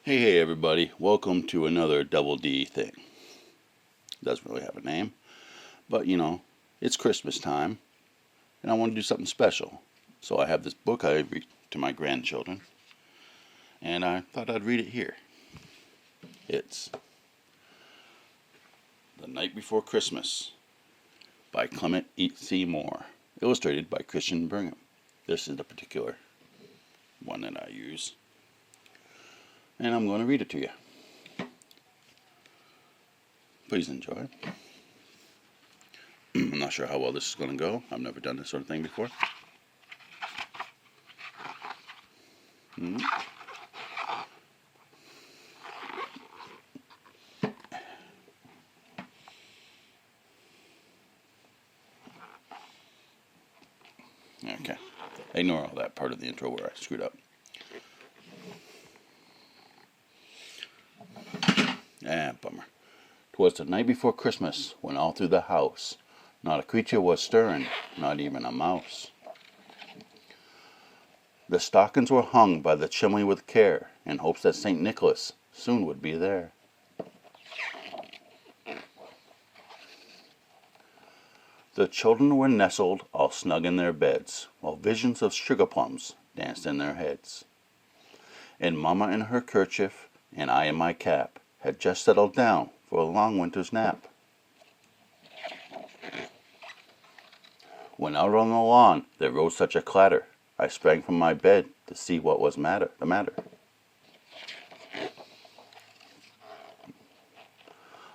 Hey everybody, welcome to another Double D thing. Doesn't really have a name, but it's Christmas time and I want to do something special. So I have this book I read to my grandchildren and I thought I'd read it here. It's The Night Before Christmas by Clement C. Moore, illustrated by Christian Brigham. This is the particular one that I use. And I'm going to read it to you. Please enjoy. I'm not sure how well this is going to go. I've never done this sort of thing before. Okay. Ignore all that part of the intro where I screwed up. Bummer. 'Twas the night before Christmas, when all through the house not a creature was stirring, not even a mouse. The stockings were hung by the chimney with care, in hopes that St. Nicholas soon would be there. The children were nestled all snug in their beds, while visions of sugar plums danced in their heads. And Mamma in her kerchief, and I in my cap, had just settled down for a long winter's nap. When out on the lawn there rose such a clatter, I sprang from my bed to see what was the matter.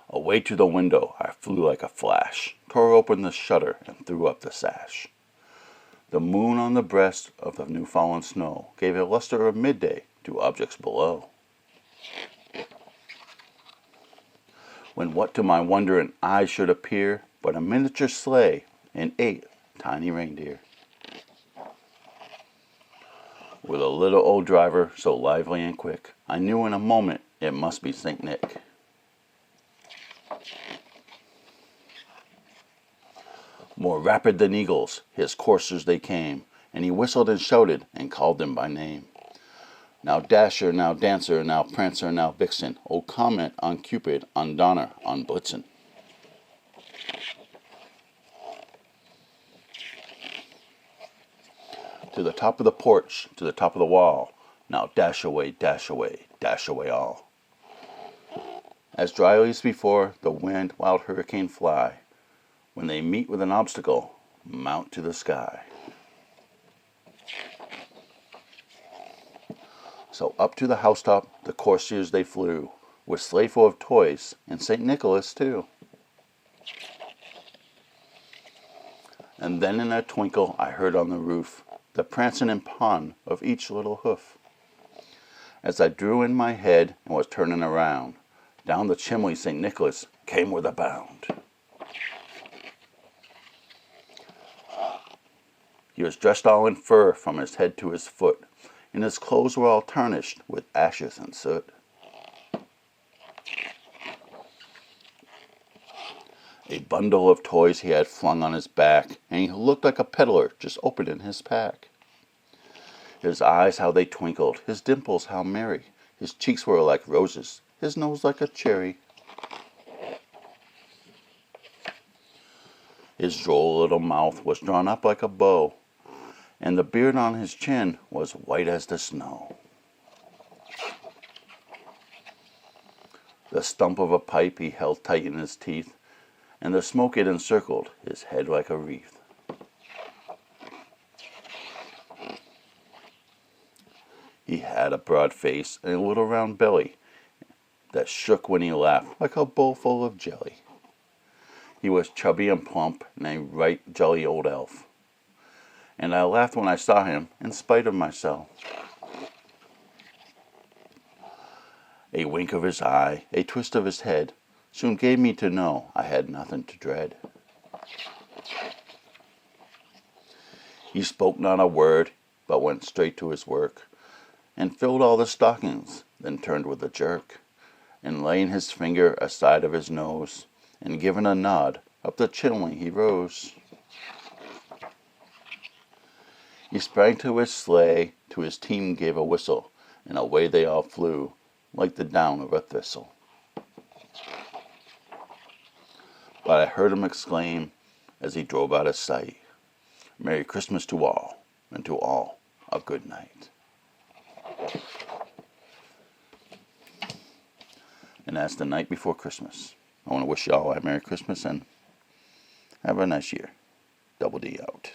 Away to the window I flew like a flash, tore open the shutter and threw up the sash. The moon on the breast of the new fallen snow gave a luster of midday to objects below. When what to my wondering eyes should appear but a miniature sleigh and 8 tiny reindeer, with a little old driver so lively and quick, I knew in a moment it must be St. Nick. More rapid than eagles, his coursers they came, and he whistled and shouted and called them by name. Now Dasher, now Dancer, now Prancer, now Vixen, O Comet, on Cupid, on Donner, on Blitzen. To the top of the porch, to the top of the wall, now dash away, dash away, dash away all. As dryly as before, the wind, wild hurricane fly. When they meet with an obstacle, mount to the sky. So up to the housetop the courtiers they flew, with sleigh full of toys, and St. Nicholas too. And then in a twinkle I heard on the roof the prancing and pawn of each little hoof. As I drew in my head and was turning around, down the chimney St. Nicholas came with a bound. He was dressed all in fur from his head to his foot, and his clothes were all tarnished with ashes and soot. A bundle of toys he had flung on his back, and he looked like a peddler just opening his pack. His eyes how they twinkled, his dimples how merry, his cheeks were like roses, his nose like a cherry. His droll little mouth was drawn up like a bow, and the beard on his chin was white as the snow. The stump of a pipe he held tight in his teeth, and the smoke it encircled his head like a wreath. He had a broad face and a little round belly that shook when he laughed like a bowl full of jelly. He was chubby and plump and a right jolly old elf, and I laughed when I saw him in spite of myself. A wink of his eye, a twist of his head, soon gave me to know I had nothing to dread. He spoke not a word, but went straight to his work, and filled all the stockings, then turned with a jerk, and laying his finger aside of his nose, and giving a nod, up the chimney he rose. He sprang to his sleigh, to his team gave a whistle, and away they all flew, like the down of a thistle. But I heard him exclaim as he drove out of sight, Merry Christmas to all, and to all a good night. And that's the night before Christmas. I want to wish you all a Merry Christmas and have a nice year. Double D out.